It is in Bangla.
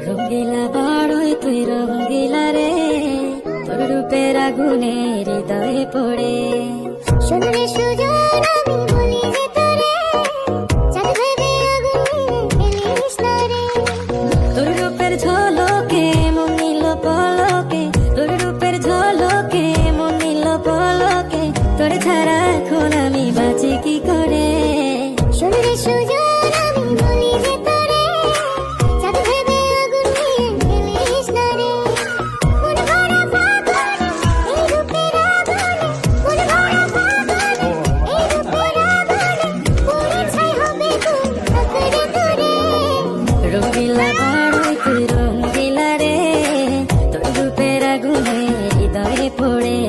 রঙ্গিলা বাড়ই তুই রঙ্গিলা রে, তোর রূপের আগুনে হৃদয়ে পড়ে। শুনলে সুজন আমি বলি যে তোরে, চাঁদ ভেবে আগুনে ফেলিস না রে। তোর রূপের ঝলকে মন নিল পলকে, তোর রূপের ঝলকে মন নিল পলকে, তোর ছাড়া এখন আমি বাঁচি কি করে। শুনলে সুজন আমি বলি যে তোরে, চাঁদ ভেবে আগুনে ফেলিস না রে। মন ভরা ফাগুনে এই রূপের আগুনে, মন ভরা ফাগুনে এই রূপের আগুনে, পুড়ে ছাই হবে তুই আঁকড়ে তোরে। রঙ্গিলা বাড়ই তুই রঙ্গিলা রে, তোর রূপের আগুনে হৃদয়ে পড়ে।